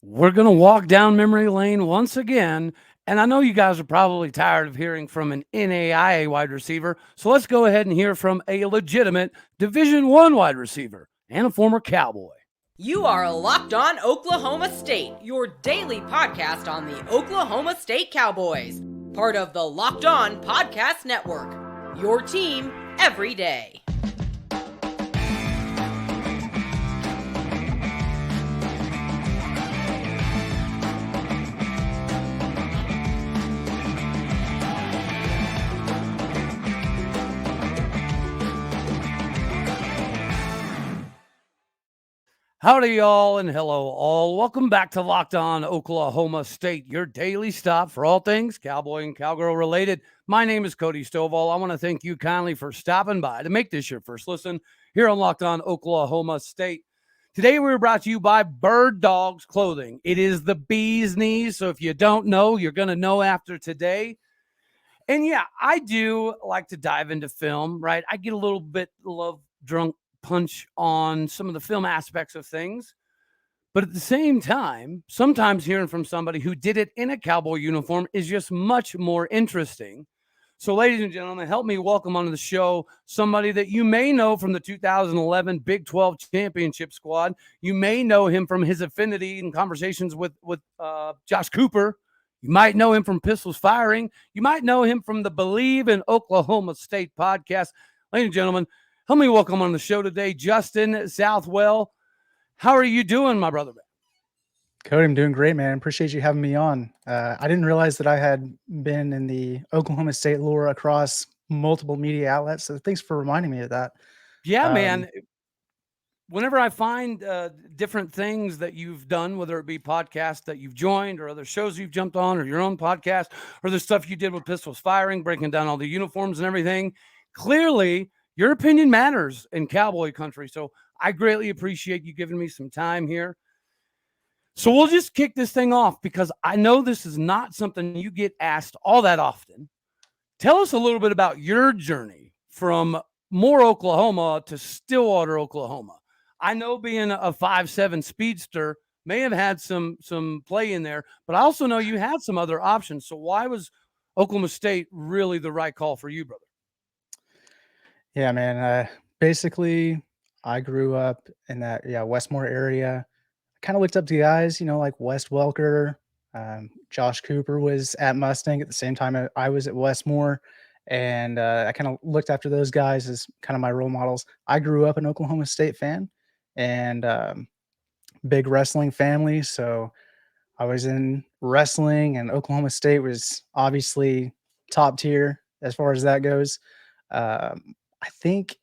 We're going to walk down memory lane once again. And I know you guys are probably tired of hearing from an NAIA wide receiver. So let's go ahead and hear from a legitimate Division One wide receiver and a former Cowboy. You are Locked On Oklahoma State, your daily podcast on the Oklahoma State Cowboys, part of the Locked On Podcast Network. Your team every day. Howdy, y'all, and hello, all. Welcome back to Locked On Oklahoma State, your daily stop for all things Cowboy and Cowgirl related. My name is Cody Stillwater. I want to thank you kindly for stopping by to make this your first listen here on Locked On Oklahoma State. Today, we're brought to you by Birddogs Clothing. It is the bee's knees, so if you don't know, you're going to know after today. And yeah, I do like to dive into film, right? I get a little bit love drunk punch on some of the film aspects of things. But at the same time, sometimes hearing from somebody who did it in a Cowboy uniform is just much more interesting. So, ladies and gentlemen, help me welcome onto the show somebody that you may know from the 2011 Big 12 Championship squad. You may know him from his affinity and conversations with Josh Cooper. You might know him from Pistols Firing. You might know him from the Believe in Oklahoma State podcast. Ladies and gentlemen, help me welcome on the show today, Justin Southwell. How are you doing, my brother? Cody, I'm doing great, man. Appreciate you having me on. I didn't realize that I had been in the Oklahoma State lore across multiple media outlets, so thanks for reminding me of that. Yeah, man. Whenever I find different things that you've done, whether it be podcasts that you've joined or other shows you've jumped on or your own podcast or the stuff you did with Pistols Firing, breaking down all the uniforms and everything, clearly your opinion matters in Cowboy country. So I greatly appreciate you giving me some time here. So we'll just kick this thing off because I know this is not something you get asked all that often. Tell us a little bit about your journey from Moore, Oklahoma to Stillwater, Oklahoma. I know being a 5'7" speedster may have had some play in there, but I also know you had some other options. So why was Oklahoma State really the right call for you, brother? Yeah, man. Basically, I grew up in that Westmore area. I kind of looked up to guys, like Wes Welker. Josh Cooper was at Mustang at the same time I was at Westmore. And I kind of looked after those guys as kind of my role models. I grew up an Oklahoma State fan and big wrestling family. So I was in wrestling, and Oklahoma State was obviously top tier as far as that goes. I think,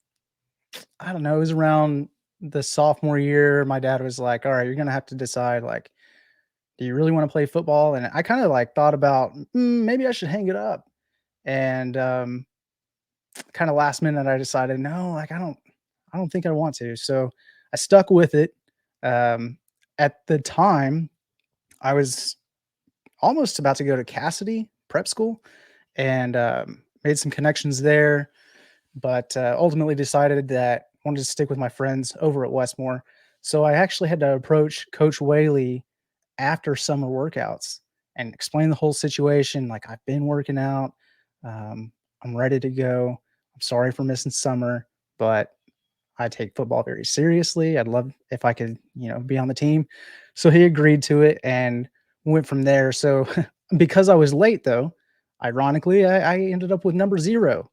I don't know, it was around the sophomore year. My dad was like, all right, you're going to have to decide, like, do you really want to play football? And I kind of like thought about maybe I should hang it up. And kind of last minute, I decided, no, like, I don't think I want to. So I stuck with it. At the time, I was almost about to go to Cassidy prep school and made some connections there, but ultimately decided that I wanted to stick with my friends over at Westmore. So I actually had to approach Coach Whaley after summer workouts and explain the whole situation. Like, I've been working out. I'm ready to go. I'm sorry for missing summer, but I take football very seriously. I'd love if I could, be on the team. So he agreed to it and went from there. So because I was late, though, ironically, I ended up with number 0.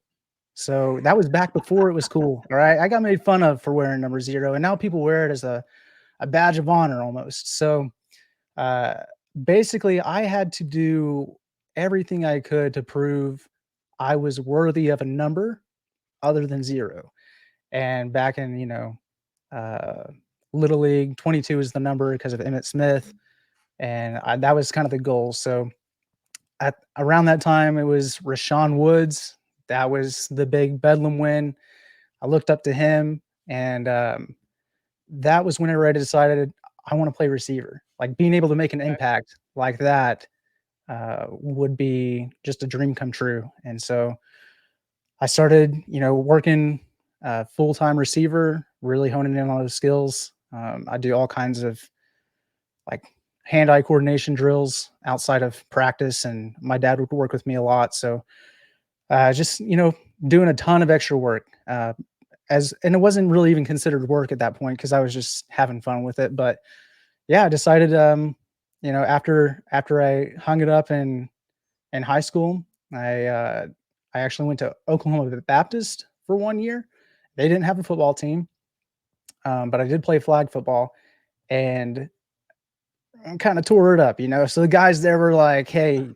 So that was back before it was cool. All right. I got made fun of for wearing number 0, and now people wear it as a badge of honor almost. So basically, I had to do everything I could to prove I was worthy of a number other than 0. And back in, Little League, 22 is the number because of Emmitt Smith. And that was kind of the goal. So around that time, it was Rashawn Woods. That was the big Bedlam win. I looked up to him, and that was whenever I decided I want to play receiver. Like, being able to make an impact like that would be just a dream come true. And so I started, working full-time receiver, really honing in on those skills. I do all kinds of like hand-eye coordination drills outside of practice, and my dad would work with me a lot. So just, doing a ton of extra work. And it wasn't really even considered work at that point because I was just having fun with it. But yeah, I decided, after I hung it up in high school, I actually went to Oklahoma Baptist for 1 year. They didn't have a football team, but I did play flag football, and kind of tore it up. So the guys there were like, "Hey,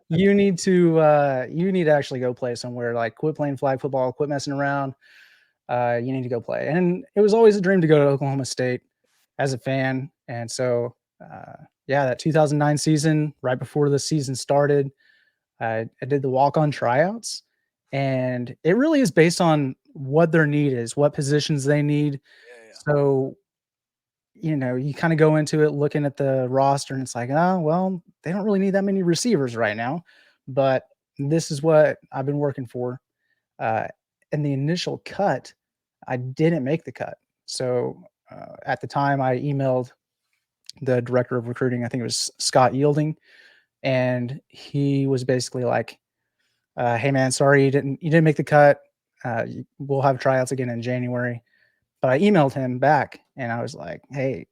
you need to actually go play somewhere. Like, quit playing flag football, quit messing around. You need to go play." And it was always a dream to go to Oklahoma State as a fan. And so, yeah, that 2009 season, right before the season started, I did the walk-on tryouts, and it really is based on what their need is, what positions they need. So, you kind of go into it looking at the roster, and it's like, oh, well, they don't really need that many receivers right now, but this is what I've been working for. Uh, in the initial cut, I didn't make the cut. So at the time, I emailed the director of recruiting. I think it was Scott Yielding, and he was basically like, "Hey man, sorry you didn't make the cut. We'll have tryouts again in January." But I emailed him back, and I was like, "Hey,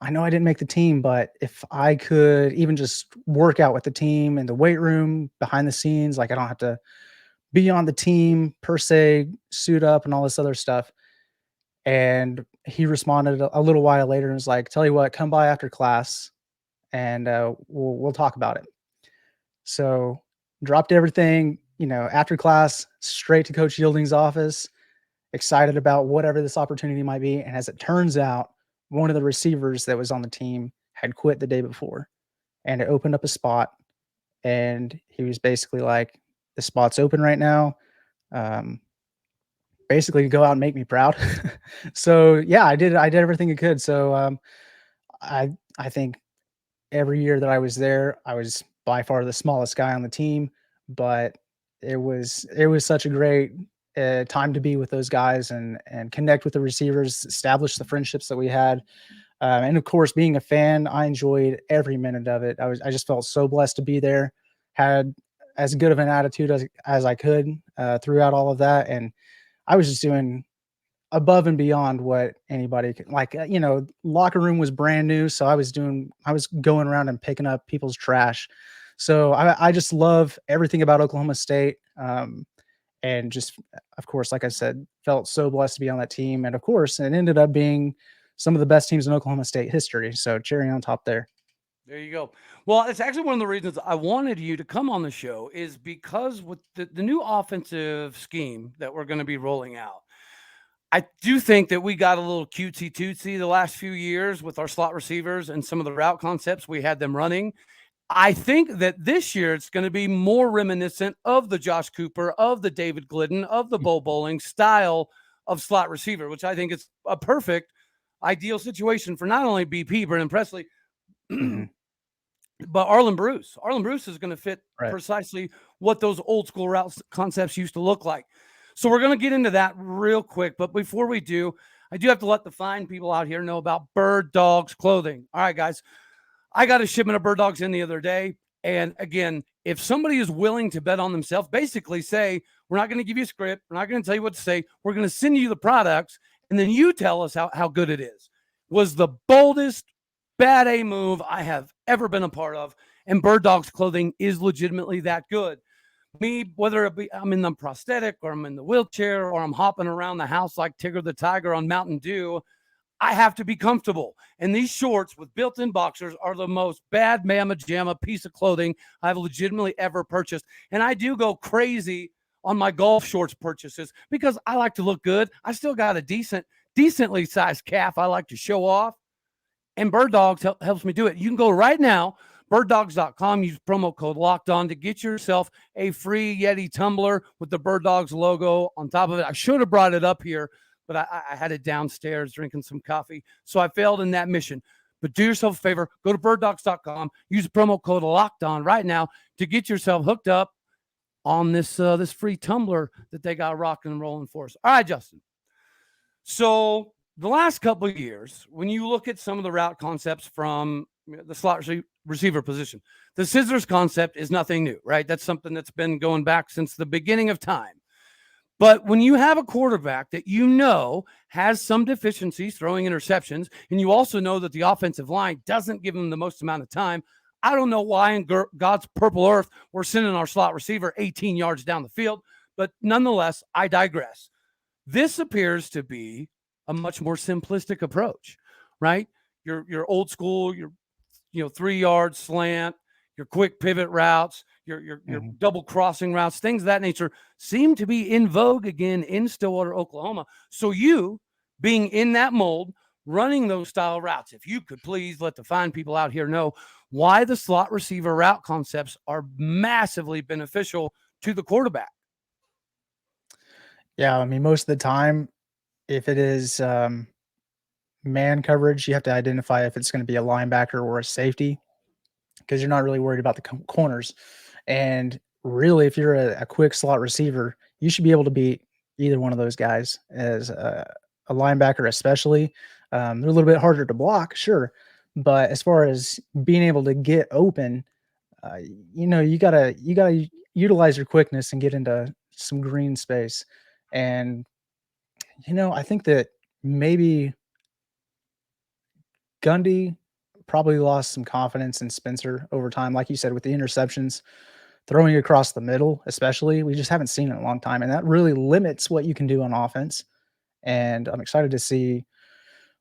I know I didn't make the team, but if I could even just work out with the team in the weight room, behind the scenes, like I don't have to be on the team per se, suit up and all this other stuff." And he responded a little while later and was like, "Tell you what, come by after class, and we'll talk about it." So dropped everything, after class, straight to Coach Yielding's office, excited about whatever this opportunity might be. And as it turns out, one of the receivers that was on the team had quit the day before, and it opened up a spot. And he was basically like, "The spot's open right now. Um, Basically, go out and make me proud." So yeah, I did everything I could. So I think every year that I was there, I was by far the smallest guy on the team, but it was such a great time to be with those guys and connect with the receivers, establish the friendships that we had. And of course, being a fan, I enjoyed every minute of it. I just felt so blessed to be there, had as good of an attitude as I could throughout all of that. And I was just doing above and beyond what anybody could, like, locker room was brand new. So I was going around and picking up people's trash. So I just love everything about Oklahoma State. And just, of course, like I said, felt so blessed to be on that team. And of course, it ended up being some of the best teams in Oklahoma State history. So cherry on top there. There you go. Well, it's actually one of the reasons I wanted you to come on the show is because with the new offensive scheme that we're going to be rolling out, I do think that we got a little cutesy tootsy the last few years with our slot receivers and some of the route concepts we had them running. I think that this year it's going to be more reminiscent of the Josh Cooper, of the David Glidden, of the Bo Bowling style of slot receiver, which I think is a perfect, ideal situation for not only BP, Brennan Presley, Mhm. but Arlen Bruce. Arlen Bruce is going to fit Right. precisely what those old school route concepts used to look like. So we're going to get into that real quick. But before we do, I do have to let the fine people out here know about Birddogs clothing. All right, guys. I got a shipment of Birddogs in the other day. And again, if somebody is willing to bet on themselves, basically say, we're not going to give you a script. We're not going to tell you what to say. We're going to send you the products. And then you tell us how good it is. Was the boldest bad A move I have ever been a part of. And Birddogs clothing is legitimately that good. Me, whether it be I'm in the prosthetic or I'm in the wheelchair or I'm hopping around the house like Tigger the Tiger on Mountain Dew, I have to be comfortable. And these shorts with built-in boxers are the most bad mamma jamma piece of clothing I've legitimately ever purchased. And I do go crazy on my golf shorts purchases because I like to look good. I still got a decently sized calf I like to show off. And Birddogs helps me do it. You can go right now, birddogs.com, use promo code Locked On to get yourself a free Yeti tumbler with the Birddogs logo on top of it. I should have brought it up here, but I had it downstairs drinking some coffee, so I failed in that mission. But do yourself a favor, go to birddogs.com, use promo code Locked On right now to get yourself hooked up on this free tumbler that they got rocking and rolling for us. All right, Justin. So the last couple of years, when you look at some of the route concepts from the slot receiver position. The scissors concept is nothing new, right? That's something that's been going back since the beginning of time. But when you have a quarterback that has some deficiencies throwing interceptions, and you also know that the offensive line doesn't give him the most amount of time, I don't know why in God's purple earth we're sending our slot receiver 18 yards down the field. But nonetheless, I digress. This appears to be a much more simplistic approach, right? Your old school, your 3-yard slant, your quick pivot routes, your double crossing routes, things of that nature seem to be in vogue again in Stillwater, Oklahoma. So you, being in that mold, running those style routes, if you could please let the fine people out here know why the slot receiver route concepts are massively beneficial to the quarterback. Yeah, I mean, most of the time, if it is man coverage, you have to identify if it's going to be a linebacker or a safety, because you're not really worried about the corners. And really, if you're a quick slot receiver, you should be able to beat either one of those guys as a linebacker, especially. They're a little bit harder to block, sure. But as far as being able to get open, you gotta utilize your quickness and get into some green space. And I think that maybe Gundy probably lost some confidence in Spencer over time, like you said, with the interceptions, throwing across the middle, especially. We just haven't seen it in a long time, and that really limits what you can do on offense. And I'm excited to see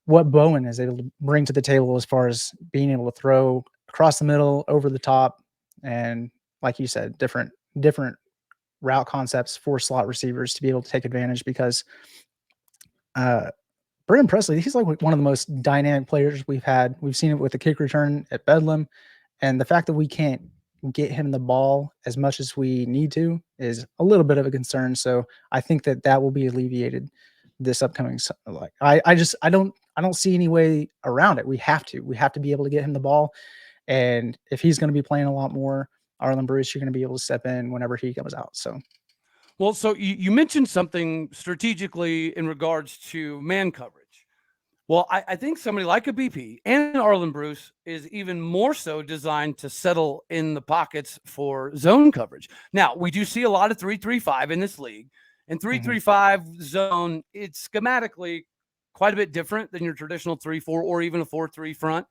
what Bowen is able to bring to the table as far as being able to throw across the middle, over the top, and like you said, different route concepts for slot receivers to be able to take advantage, because Brennan Presley, he's like one of the most dynamic players we've had. We've seen it with the kick return at Bedlam, and the fact that we can't get him the ball as much as we need to is a little bit of a concern. So I think that will be alleviated this upcoming. Like I don't see any way around it. We have to be able to get him the ball, and if he's going to be playing a lot more, Arlen Bruce, you're going to be able to step in whenever he comes out. So. Well, so you mentioned something strategically in regards to man coverage. Well, I think somebody like a BP and Arlen Bruce is even more so designed to settle in the pockets for zone coverage. Now, we do see a lot of 3-3-5 in this league, and 3-3-5 zone, it's schematically quite a bit different than your traditional 3-4 or even a 4-3 front.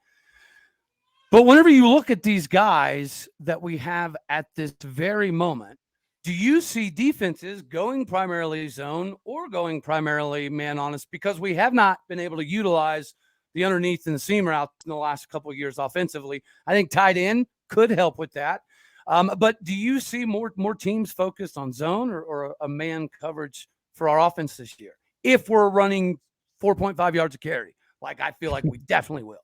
But whenever you look at these guys that we have at this very moment, do you see defenses going primarily zone or going primarily man honest? Because we have not been able to utilize the underneath and the seam routes in the last couple of years offensively. I think tight end could help with that. But do you see more teams focused on zone or a man coverage for our offense this year? If we're running 4.5 yards a carry, like I feel like we definitely will.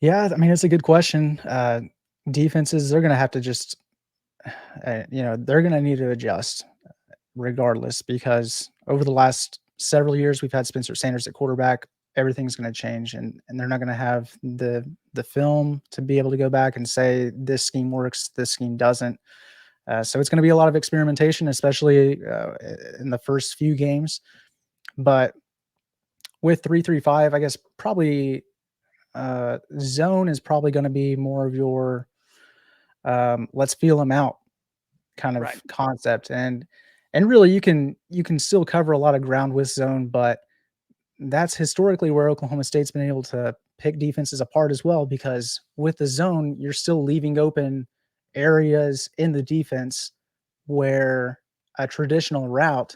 Yeah, I mean, it's a good question. Defenses, they're going to have to just they're going to need to adjust regardless, because over the last several years, we've had Spencer Sanders at quarterback. Everything's going to change, and they're not going to have the film to be able to go back and say this scheme works, this scheme doesn't. So it's going to be a lot of experimentation, especially in the first few games. But with 3-3-5, I guess probably zone is probably going to be more of your let's feel them out kind of concept. And really you can still cover a lot of ground with zone, but that's historically where Oklahoma State's been able to pick defenses apart as well, because with the zone, you're still leaving open areas in the defense where a traditional route,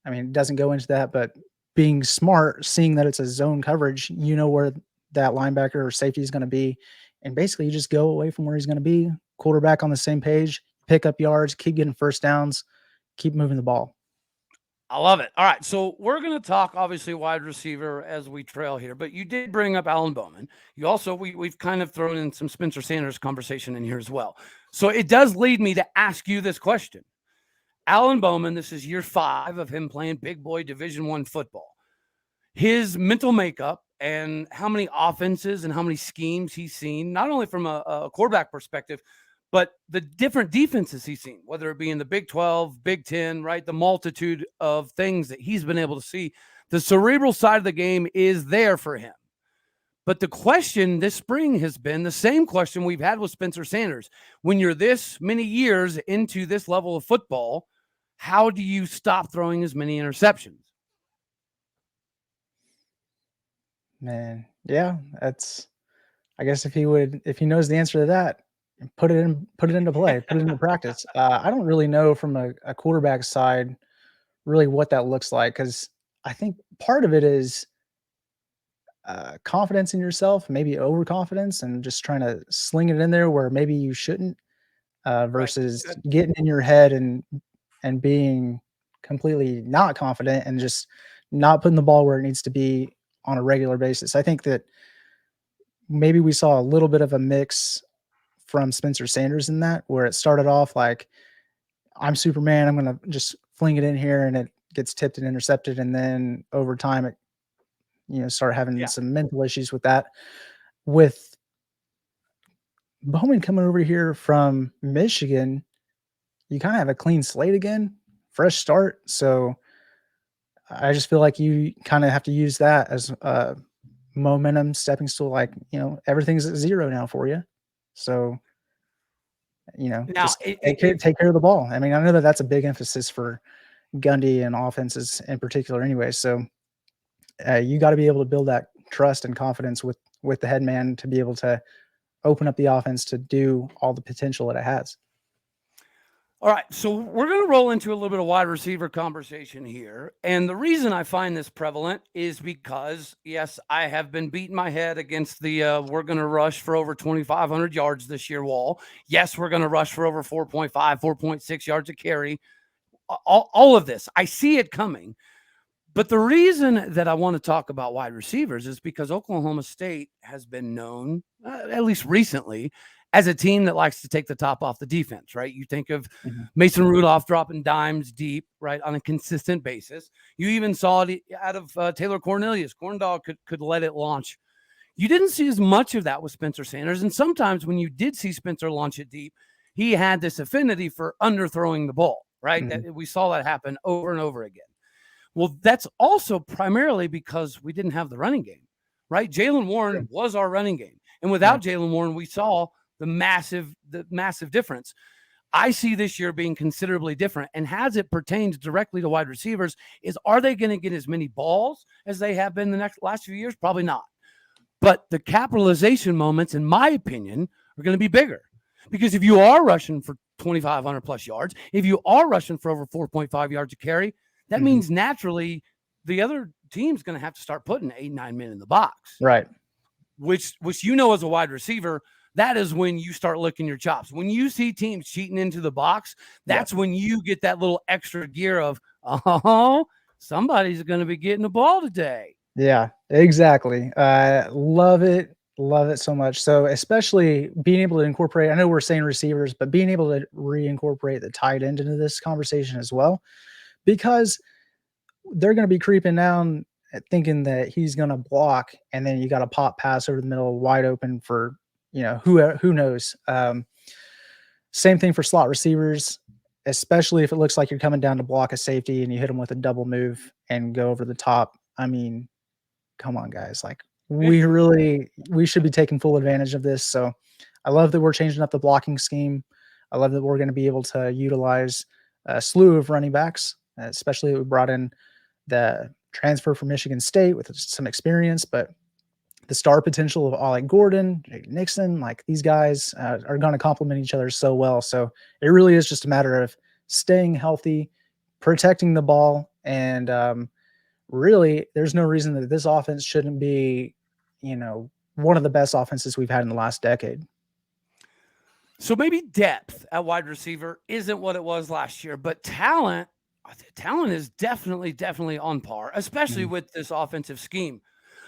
I mean, it doesn't go into that, but being smart, seeing that it's a zone coverage, where that linebacker or safety is going to be. And basically you just go away from where he's going to be, quarterback on the same page, pick up yards, keep getting first downs, keep moving the ball. I love it. All right. So we're going to talk obviously wide receiver as we trail here, but you did bring up Alan Bowman. You also, we've kind of thrown in some Spencer Sanders conversation in here as well. So it does lead me to ask you this question. Alan Bowman, this is year 5 of him playing big boy Division I football. His mental makeup and how many offenses and how many schemes he's seen, not only from a quarterback perspective, but the different defenses he's seen, whether it be in the Big 12, Big 10, right? The multitude of things that he's been able to see. The cerebral side of the game is there for him. But the question this spring has been the same question we've had with Spencer Sanders. When you're this many years into this level of football, how do you stop throwing as many interceptions? Man, yeah, that's. I guess if he knows the answer to that, put it into play, put it into practice. I don't really know from a quarterback side really what that looks like, because I think part of it is confidence in yourself, maybe overconfidence, and just trying to sling it in there where maybe you shouldn't, Right. versus Good. getting in your head and being completely not confident and just not putting the ball where it needs to be on a regular basis. I think that maybe we saw a little bit of a mix from Spencer Sanders in that, where it started off like, I'm Superman, I'm gonna just fling it in here, and it gets tipped and intercepted, and then over time it, start having Yeah. some mental issues with that. With Bowman coming over here from Michigan, you kind of have a clean slate again, fresh start. So I just feel like you kind of have to use that as a momentum stepping stool. Like, everything's at zero now for you. So, Now, just take care of the ball. I mean, I know that that's a big emphasis for Gundy and offenses in particular anyway. So you got to be able to build that trust and confidence with the head man to be able to open up the offense to do all the potential that it has. all right, so we're going to roll into a little bit of wide receiver conversation here. And the reason I find this prevalent is because, yes, I have been beating my head against the we're going to rush for over 2,500 yards this year wall. Yes, we're going to rush for over 4.5, 4.6 yards a carry. All of this, I see it coming. But the reason that I want to talk about wide receivers is because Oklahoma State has been known, at least recently, as a team that likes to take the top off the defense, right? You think of Mason Rudolph dropping dimes deep, right, on a consistent basis. You even saw it out of Taylor Cornelius. Corndog could let it launch. You didn't see as much of that with Spencer Sanders. And sometimes when you did see Spencer launch it deep, he had this affinity for underthrowing the ball, right? That we saw that happen over and over again. Well, that's also primarily because we didn't have the running game, right? Jaylen Warren was our running game. And without Jaylen Warren, we saw the massive difference. I see this year being considerably different. And as it pertains directly to wide receivers, are they going to get as many balls as they have been the last few years? Probably not. But the capitalization moments, in my opinion, are going to be bigger. Because if you are rushing for 2,500 plus yards, if you are rushing for over 4.5 yards a carry, that means naturally the other team's going to have to start putting 8-9 men in the box. Right. Which as a wide receiver, that is when you start licking your chops. When you see teams cheating into the box, that's when you get that little extra gear of, somebody's going to be getting the ball today. Yeah, exactly. Love it. Love it so much. So especially being able to incorporate, I know we're saying receivers, but being able to reincorporate the tight end into this conversation as well, because they're going to be creeping down thinking that he's going to block, and then you got a pop pass over the middle wide open for, who knows. Same thing for slot receivers, especially if it looks like you're coming down to block a safety and you hit them with a double move and go over the top. I mean, come on, guys. Like, we should be taking full advantage of this. So I love that we're changing up the blocking scheme. I love that we're going to be able to utilize a slew of running backs, especially we brought in the transfer from Michigan State with some experience, but the star potential of Alec Gordon, Jake Nixon, like these guys are going to complement each other so well. So it really is just a matter of staying healthy, protecting the ball, and really there's no reason that this offense shouldn't be, one of the best offenses we've had in the last decade. So maybe depth at wide receiver isn't what it was last year, but talent is definitely on par, especially with this offensive scheme.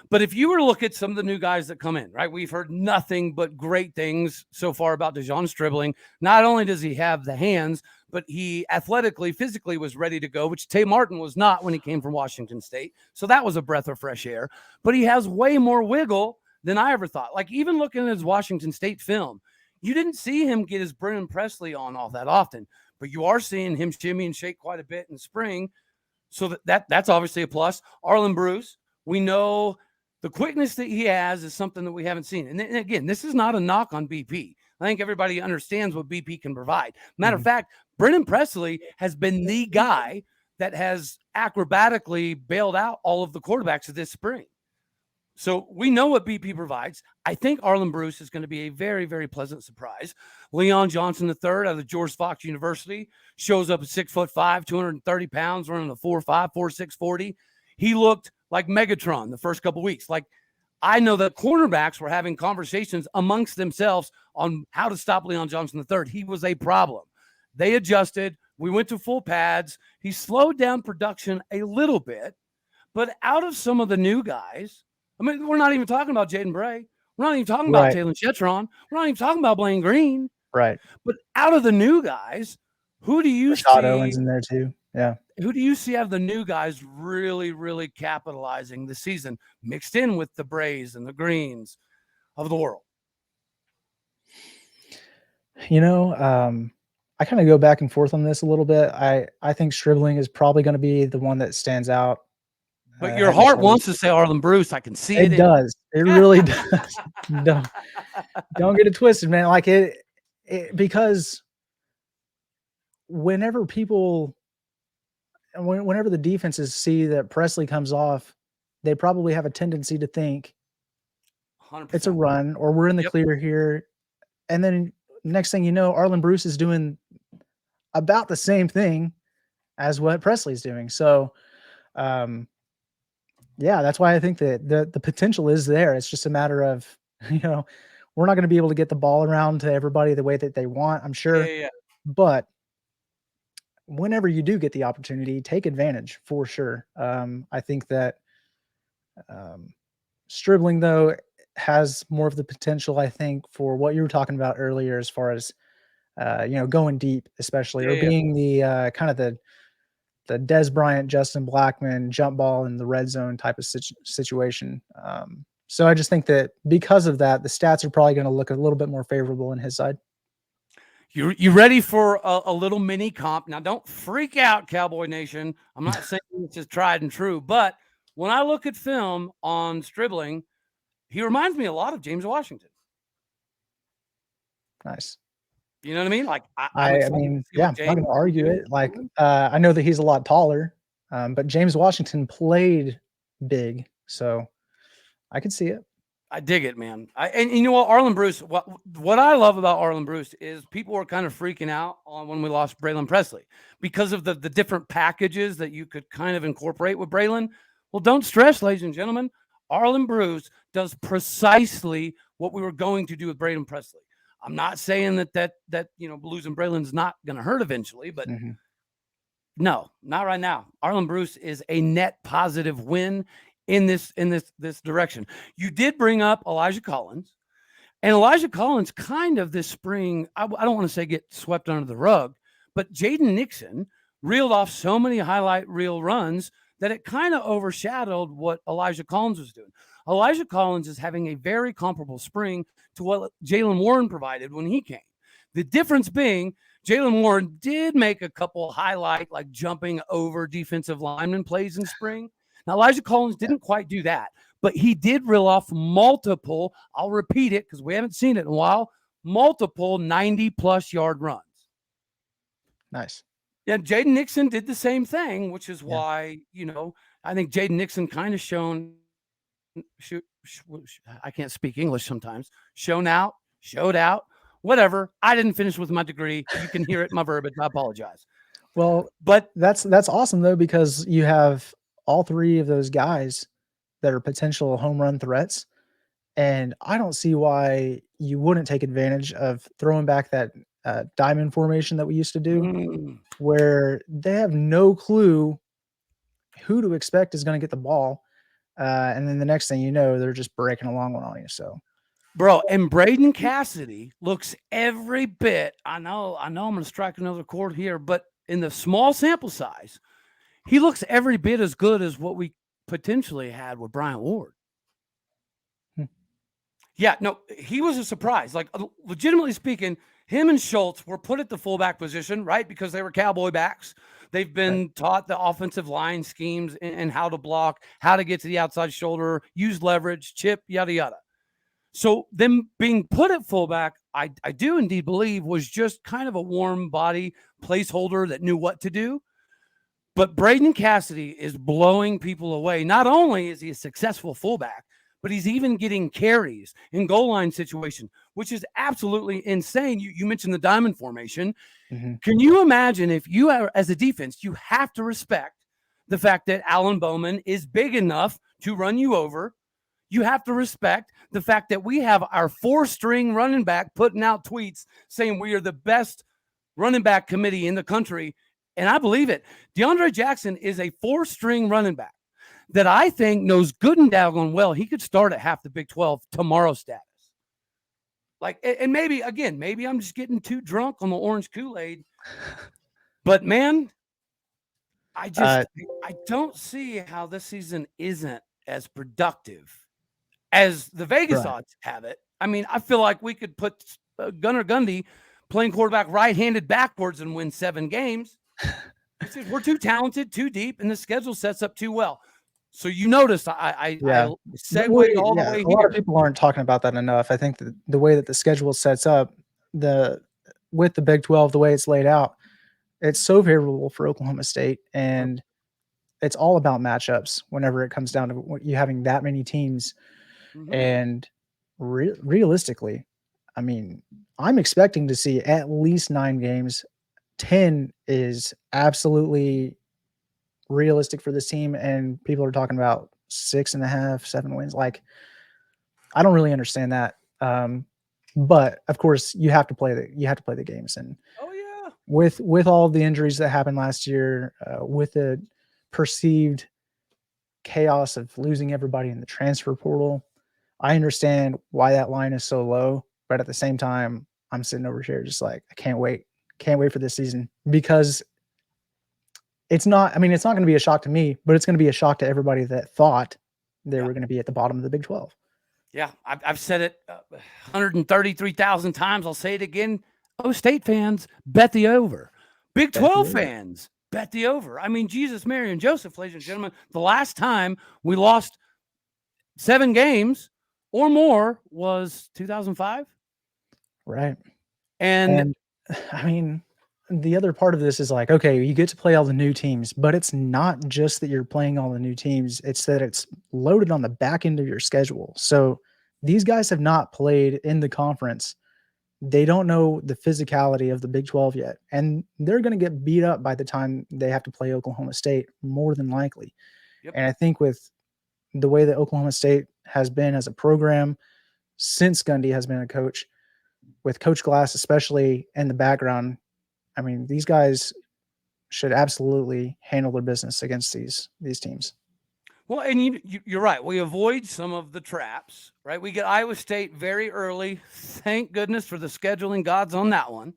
But if you were to look at some of the new guys that come in, right, we've heard nothing but great things so far about DeJon Stribling. Not only does he have the hands, but he athletically, physically was ready to go, which Tay Martin was not when he came from Washington State. So that was a breath of fresh air. But he has way more wiggle than I ever thought. Like, even looking at his Washington State film, you didn't see him get his Brennan Presley on all that often, but you are seeing him shimmy and shake quite a bit in spring. So that's obviously a plus. Arlen Bruce, we know The quickness that he has is something that we haven't seen. And again, this is not a knock on BP. I think everybody understands what BP can provide. Matter of fact, Brennan Presley has been the guy that has acrobatically bailed out all of the quarterbacks of this spring. So we know what BP provides. I think Arlen Bruce is going to be a very, very pleasant surprise. Leon Johnson III out of George Fox University shows up at 6'5", 230 pounds, running a 4.5, 4.6 40. He looked like Megatron the first couple weeks. Like, I know that cornerbacks were having conversations amongst themselves on how to stop Leon Johnson III. He was a problem. They adjusted. We went to full pads. He slowed down production a little bit, but out of some of the new guys, I mean, we're not even talking about Jaden Bray. We're not even talking about Jalen Shetron. We're not even talking about Blaine Green. Right. But out of the new guys, who do you Rashad see? Owens in there too. Yeah. Who do you see out of the new guys really, really capitalizing the season, mixed in with the Brays and the Greens of the world? You know, I kind of go back and forth on this a little bit. I think Stribling is probably going to be the one that stands out. But your heart wants to say Arlen Bruce. I can see it. It does. It really does. Don't get it twisted, man. Like it because whenever the defenses see that Presley comes off, they probably have a tendency to think 100%. It's a run or we're in the clear here. And then next thing you know, Arlen Bruce is doing about the same thing as what Presley's doing. So, yeah, that's why I think that the potential is there. It's just a matter of, we're not going to be able to get the ball around to everybody the way that they want, I'm sure. Yeah. But whenever you do get the opportunity, take advantage for sure. I think that Stribling, though, has more of the potential, I think, for what you were talking about earlier as far as, going deep, especially, or being the kind of the Des Bryant, Justin Blackman jump ball in the red zone type of situation. So I just think that because of that, the stats are probably going to look a little bit more favorable in his side. You ready for a little mini comp? Now, don't freak out, Cowboy Nation. I'm not saying this is tried and true, but when I look at film on Stribling, he reminds me a lot of James Washington. Nice. You know what I mean? Like I mean, yeah, I'm not going to argue it. Like, I know that he's a lot taller, but James Washington played big, so I could see it. I dig it, man. And you know what, Arlen Bruce, what I love about Arlen Bruce is people were kind of freaking out on when we lost Braylon Presley because of the different packages that you could kind of incorporate with Braylon. Well, don't stress, ladies and gentlemen. Arlen Bruce does precisely what we were going to do with Braylon Presley. I'm not saying that losing Braylon's not going to hurt eventually, but no, not right now. Arlen Bruce is a net positive win in this direction. You did bring up Elijah Collins, and Elijah Collins kind of this spring, I don't want to say get swept under the rug, but Jaden Nixon reeled off so many highlight reel runs that it kind of overshadowed what Elijah Collins was doing. Elijah Collins is having a very comparable spring to what Jalen Warren provided when he came. The difference being Jalen Warren did make a couple highlight, like jumping over defensive lineman plays in spring. Now, Elijah Collins didn't quite do that, but he did reel off multiple, I'll repeat it because we haven't seen it in a while, multiple 90-plus yard runs. Nice. Yeah, Jaden Nixon did the same thing, which is why, I think Jaden Nixon kind of I can't speak English sometimes. Showed out, whatever. I didn't finish with my degree. You can hear it in my verbiage. I apologize. Well, but that's awesome though, because you have all three of those guys that are potential home run threats. And I don't see why you wouldn't take advantage of throwing back that diamond formation that we used to do, where they have no clue who to expect is going to get the ball. And then the next thing you know, they're just breaking a long one on you. So, bro, and Braden Cassidy looks every bit. I know I'm going to strike another chord here, but in the small sample size, he looks every bit as good as what we potentially had with Bryant Ward. Yeah, no, he was a surprise. Like, legitimately speaking, him and Schultz were put at the fullback position, right? Because they were Cowboy backs. They've been taught the offensive line schemes and how to block, how to get to the outside shoulder, use leverage, chip, yada, yada. So them being put at fullback, I do indeed believe was just kind of a warm body placeholder that knew what to do. But Braden Cassidy is blowing people away. Not only is he a successful fullback, but he's even getting carries in goal line situation, which is absolutely insane. You mentioned the diamond formation. Mm-hmm. Can you imagine if you are, as a defense, you have to respect the fact that Alan Bowman is big enough to run you over. You have to respect the fact that we have our 4-string running back putting out tweets saying we are the best running back committee in the country. And I believe it. DeAndre Jackson is a 4-string running back that I think knows good and daggone well he could start at half the Big 12 tomorrow status. Like, and maybe I'm just getting too drunk on the orange Kool-Aid. But man, I don't see how this season isn't as productive as the Vegas odds have it. I mean, I feel like we could put Gunnar Gundy playing quarterback right-handed backwards and win 7 games. We're too talented, too deep, and the schedule sets up too well. So you notice I segued all the way here. A lot of people aren't talking about that enough. I think that the way that the schedule sets up, with the Big 12, the way it's laid out, it's so favorable for Oklahoma State, and it's all about matchups whenever it comes down to you having that many teams. Mm-hmm. And realistically, I mean, I'm expecting to see at least 9 games. 10 is absolutely realistic for this team, and people are talking about 6.5, 7 wins. Like, I don't really understand that. But of course, you have to play the games. And with all the injuries that happened last year, with the perceived chaos of losing everybody in the transfer portal, I understand why that line is so low. But at the same time, I'm sitting over here just like, I can't wait for this season, because it's not going to be a shock to me, but it's going to be a shock to everybody that thought they were going to be at the bottom of the Big 12. Yeah, I've said it 133,000 times. I'll say it again. State fans, bet the over. Big 12 fans, bet the over. I mean, Jesus, Mary, and Joseph, ladies and gentlemen, the last time we lost 7 games or more was 2005. Right. And I mean, the other part of this is like, okay, you get to play all the new teams, but it's not just that you're playing all the new teams. It's that it's loaded on the back end of your schedule. So these guys have not played in the conference. They don't know the physicality of the Big 12 yet, and they're going to get beat up by the time they have to play Oklahoma State, more than likely. Yep. And I think with the way that Oklahoma State has been as a program since Gundy has been a coach, with Coach Glass especially in the background, I mean, these guys should absolutely handle their business against these teams. Well, and you're right. We avoid some of the traps, right? We get Iowa State very early. Thank goodness for the scheduling gods on that one.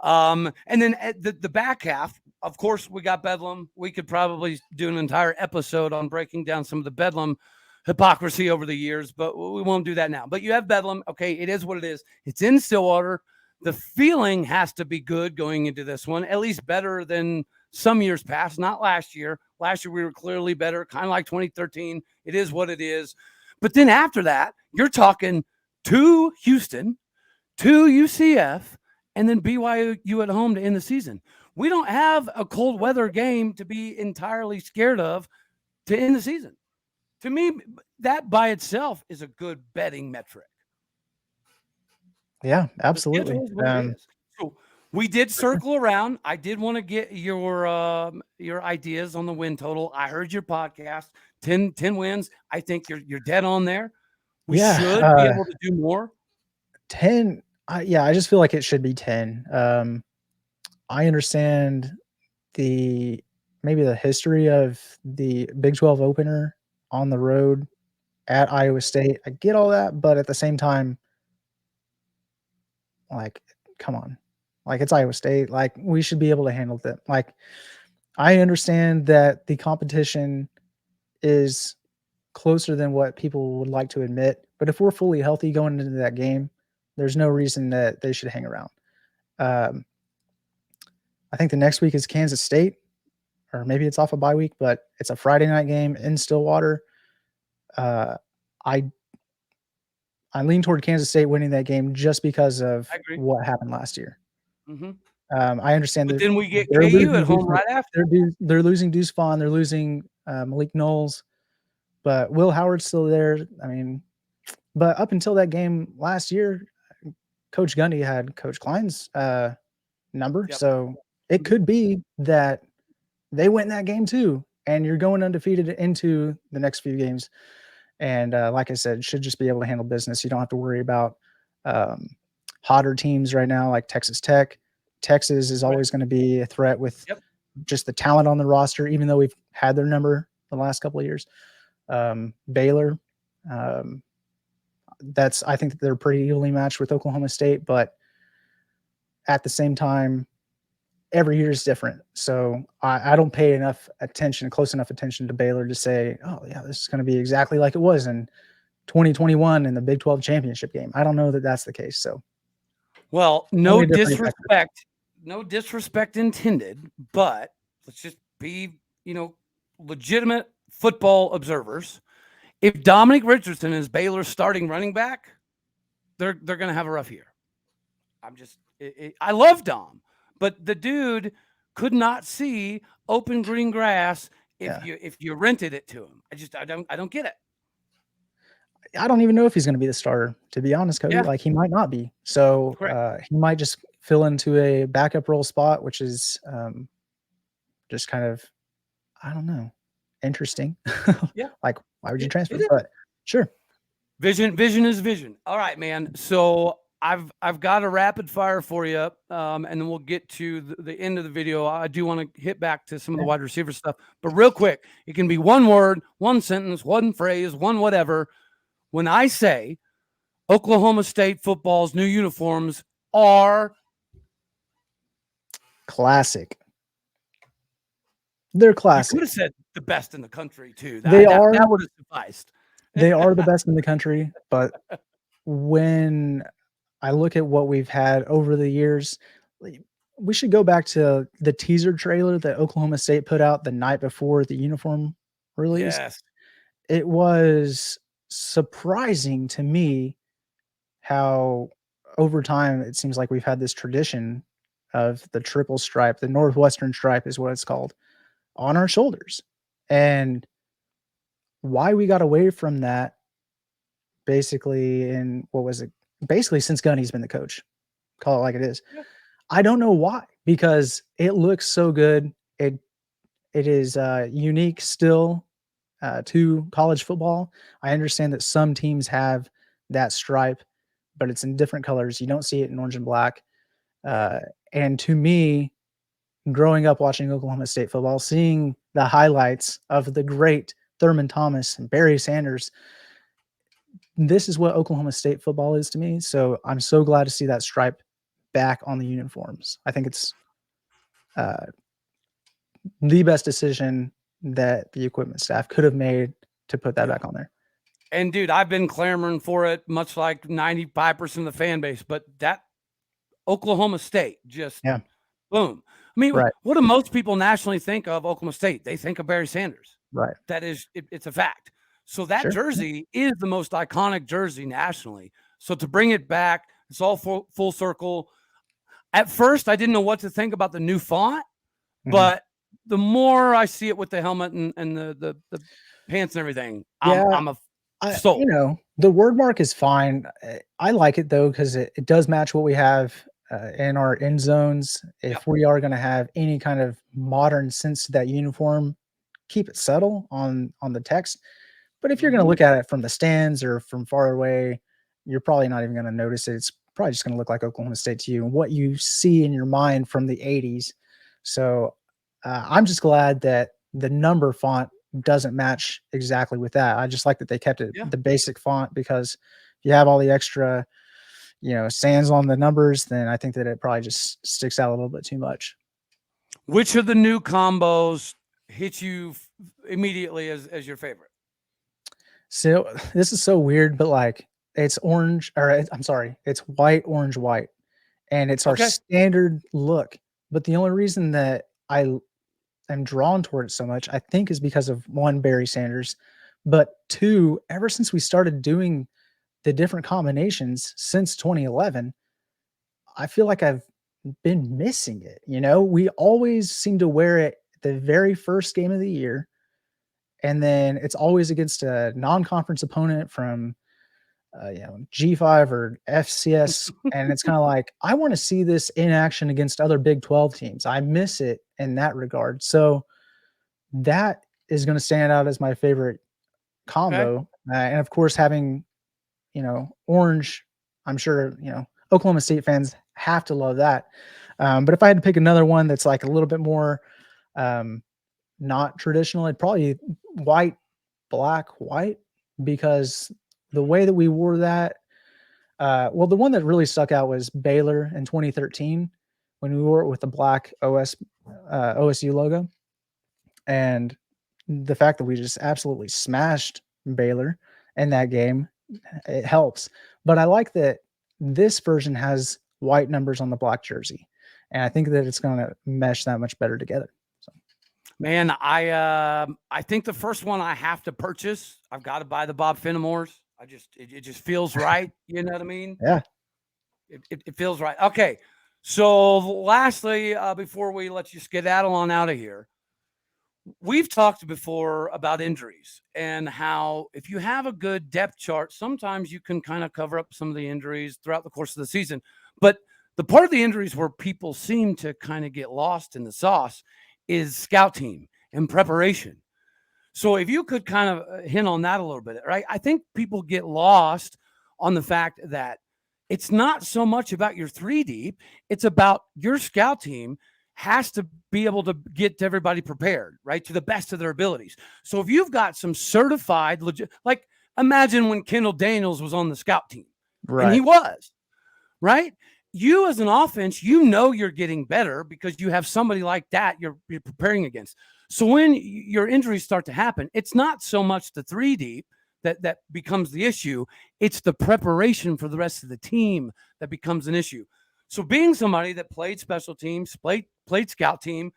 And then at the back half, of course, we got Bedlam. We could probably do an entire episode on breaking down some of the Bedlam hypocrisy over the years, but we won't do that now. But you have Bedlam. Okay, it is what it is. It's in Stillwater. The feeling has to be good going into this one, at least better than some years past, not last year. Last year, we were clearly better, kind of like 2013. It is what it is. But then after that, you're talking to Houston, to UCF, and then BYU at home to end the season. We don't have a cold weather game to be entirely scared of to end the season. To me, that by itself is a good betting metric. Yeah, absolutely. So we did circle around. I did want to get your ideas on the win total. I heard your podcast, 10 wins. I think you're dead on there. We should be able to do more. 10. I just feel like it should be 10. I understand maybe the history of the Big 12 opener on the road at Iowa State. I get all that, but at the same time, like, come on. Like, it's Iowa State. Like, we should be able to handle that. Like, I understand that the competition is closer than what people would like to admit, but if we're fully healthy going into that game, there's no reason that they should hang around. I think the next week is Kansas State, or maybe it's off a bye week, but it's a Friday night game in Stillwater. Uh, I I lean toward Kansas State winning that game just because of I agree. what happened last year. Hmm. I understand But that then we get they're KU losing at home right after. They're losing Deuce Vaughn, they're losing Malik Knowles, but Will Howard's still there. I mean, but up until that game last year, Coach Gundy had Coach Klein's number, Yep. so it could be that they win that game too, and you're going undefeated into the next few games. And like I said, should just be able to handle business. You don't have to worry about um, hotter teams right now, like Texas Tech. Texas is Right. always going to be a threat with Yep. just the talent on the roster, even though we've had their number the last couple of years. Baylor, um, I think that they're pretty evenly matched with Oklahoma State, but at the same time, every year is different. So I don't pay close enough attention to Baylor to say, oh yeah, this is going to be exactly like it was in 2021 in the Big 12 championship game. I don't know that that's the case. So, Well, no disrespect intended, but let's just be, legitimate football observers. If Dominic Richardson is Baylor's starting running back, they're going to have a rough year. I love Dom, but the dude could not see open green grass if you rented it to him. I don't get it. I don't even know if he's going to be the starter, to be honest, Cody. Yeah. Like, he might not be. So he might just fill into a backup role spot, which is just kind of, I don't know, interesting. Yeah. Like, why would you transfer? But sure. Vision is vision. All right, man. So I've got a rapid fire for you, and then we'll get to the end of the video. I do want to hit back to some of the wide receiver stuff, but real quick, it can be one word, one sentence, one phrase, one whatever. When I say Oklahoma State football's new uniforms are classic. They're classic. You could have said the best in the country too. That would have sufficed. They are the best in the country, but when I look at what we've had over the years, we should go back to the teaser trailer that Oklahoma State put out the night before the uniform release. Yes. It was surprising to me how over time it seems like we've had this tradition of the triple stripe, the Northwestern stripe is what it's called, on our shoulders. And why we got away from that basically since Gunny's been the coach, call it like it is. Yeah. I don't know why, because it looks so good. It is unique still to college football. I understand that some teams have that stripe, but it's in different colors. You don't see it in orange and black. And to me, growing up watching Oklahoma State football, seeing the highlights of the great Thurman Thomas and Barry Sanders, this is what Oklahoma State football is to me. So I'm so glad to see that stripe back on the uniforms. I think it's the best decision that the equipment staff could have made to put that back on there. And dude, I've been clamoring for it, much like 95% of the fan base, but that Oklahoma State just boom. I mean, what do most people nationally think of Oklahoma State? They think of Barry Sanders. Right. That is, it's a fact. So that jersey is the most iconic jersey nationally. So to bring it back, it's all full circle. At first, I didn't know what to think about the new font, but the more I see it with the helmet and the pants and everything, I'm sold. The word mark is fine. I like it though, because it does match what we have in our end zones. If we are going to have any kind of modern sense to that uniform, keep it subtle on the text. But if you're going to look at it from the stands or from far away, you're probably not even going to notice it. It's probably just going to look like Oklahoma State to you and what you see in your mind from the 80s. So I'm just glad that the number font doesn't match exactly with that. I just like that they kept it the basic font, because if you have all the extra, sands on the numbers, then I think that it probably just sticks out a little bit too much. Which of the new combos hit you immediately as your favorite? So this is so weird, but it's orange, or I'm sorry, it's white, orange, white. And it's our standard look. But the only reason that I am drawn toward it so much, I think, is because of one, Barry Sanders, but two, ever since we started doing the different combinations since 2011, I feel like I've been missing it. We always seem to wear it the very first game of the year, and then it's always against a non-conference opponent from G5 or FCS, and it's kind of like I want to see this in action against other Big 12 teams. I miss it in that regard. So that is going to stand out as my favorite Okay. combo, and of course having orange. I'm sure Oklahoma State fans have to love that. But if I had to pick another one that's like a little bit more not traditional, it'd probably white, black, white, because the way that we wore that, well, the one that really stuck out was Baylor in 2013 when we wore it with the black OSU logo. And the fact that we just absolutely smashed Baylor in that game, it helps. But I like that this version has white numbers on the black jersey, and I think that it's going to mesh that much better together. So. Man, I think the first one I have to purchase, I've got to buy the Bob Finnemore's. It just feels right. You know what I mean? Yeah. It feels right. Okay. So lastly, before we let you skedaddle on out of here, we've talked before about injuries and how if you have a good depth chart, sometimes you can kind of cover up some of the injuries throughout the course of the season. But the part of the injuries where people seem to kind of get lost in the sauce is scout team and preparation. So if you could kind of hint on that a little bit, right? I think people get lost on the fact that it's not so much about your 3 deep, it's about your scout team has to be able to get everybody prepared, right, to the best of their abilities. So if you've got some certified, legit, like imagine when Kendall Daniels was on the scout team, and he was, right? You as an offense, you're getting better because you have somebody like that you're preparing against. So when your injuries start to happen, it's not so much the 3 deep that becomes the issue. It's the preparation for the rest of the team that becomes an issue. So being somebody that played special teams, played scout team,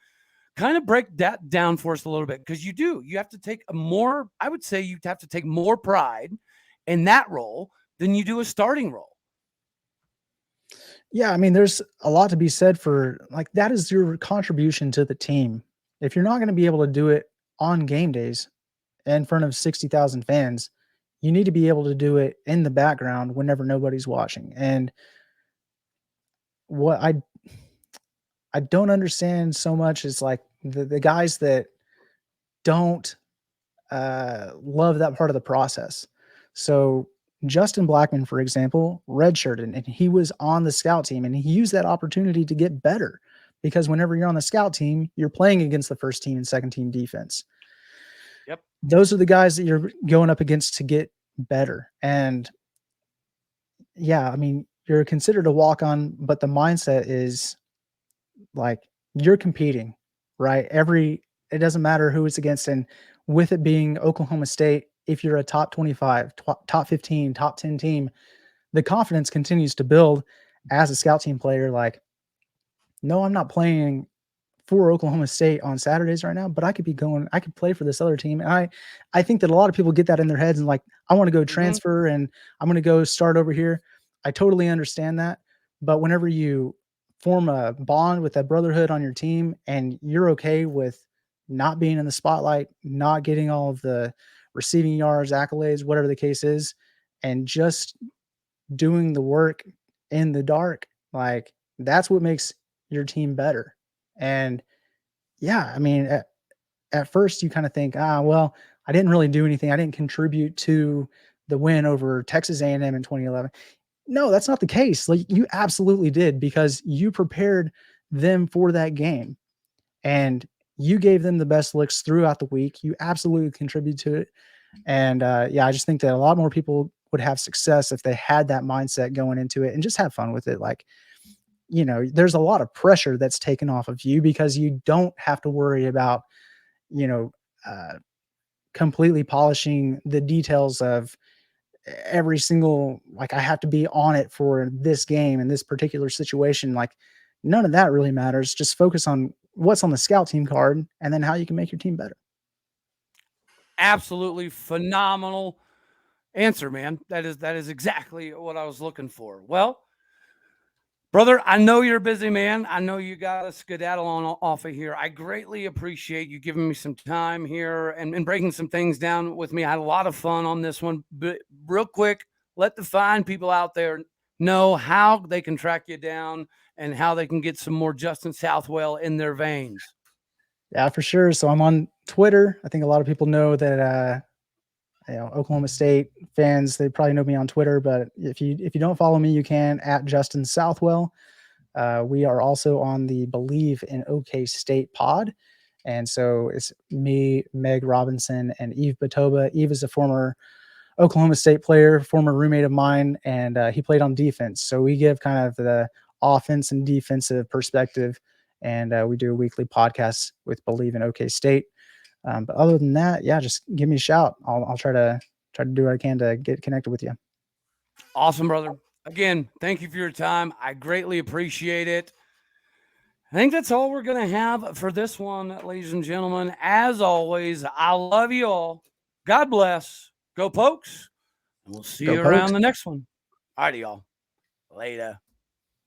kind of break that down for us a little bit, because you have to take I would say you have to take more pride in that role than you do a starting role. Yeah, I mean, there's a lot to be said for like that is your contribution to the team. If you're not going to be able to do it on game days in front of 60,000 fans, you need to be able to do it in the background whenever nobody's watching. And what I don't understand so much is like the guys that don't love that part of the process. So Justin Blackman, for example, redshirted, and he was on the scout team, and he used that opportunity to get better because whenever you're on the scout team, you're playing against the first team and second team defense. Yep. Those are the guys that you're going up against to get better. And yeah, I mean, you're considered a walk-on, but the mindset is like you're competing, right? It doesn't matter who it's against. And with it being Oklahoma State, if you're a top 25, top 15, top 10 team, the confidence continues to build as a scout team player. Like, no, I'm not playing for Oklahoma State on Saturdays right now, but I could play for this other team. And I think that a lot of people get that in their heads and like, I want to go transfer and I'm going to go start over here. I totally understand that. But whenever you form a bond with that brotherhood on your team and you're okay with not being in the spotlight, not getting all of the receiving yards, accolades, whatever the case is, and just doing the work in the dark, like that's what makes your team better. And yeah, I mean, at first you kind of think, well, I didn't really do anything. I didn't contribute to the win over Texas A&M in 2011. No, that's not the case. Like you absolutely did because you prepared them for that game and you gave them the best looks throughout the week. You absolutely contribute to it. And yeah, I just think that a lot more people would have success if they had that mindset going into it and just have fun with it. Like, there's a lot of pressure that's taken off of you because you don't have to worry about, completely polishing the details of every single, like I have to be on it for this game in this particular situation. Like none of that really matters. Just focus on what's on the scout team card and then how you can make your team better. Absolutely phenomenal answer, man. That is exactly what I was looking for. Well, brother, I know you're a busy man. I know you got to skedaddle on off of here. I greatly appreciate you giving me some time here and breaking some things down with me. I had a lot of fun on this one. But real quick, let the fine people out there know how they can track you down and how they can get some more Justin Southwell in their veins. Yeah, for sure. So I'm on Twitter. I think a lot of people know that Oklahoma State fans, they probably know me on Twitter, but if you don't follow me, you can at Justin Southwell. We are also on the Believe in OK State pod. And so it's me, Meg Robinson, and Eve Batoba. Eve is a former Oklahoma State player, former roommate of mine, and he played on defense. So we give kind of the offense and defensive perspective, and we do a weekly podcast with Believe in OK State. But other than that, yeah, just give me a shout. I'll try to do what I can to get connected with you. Awesome, brother. Again, thank you for your time. I greatly appreciate it. I think that's all we're going to have for this one, ladies and gentlemen. As always, I love you all. God bless. Go Pokes. And we'll see Go you around Pokes. the next one. All righty, y'all. Later.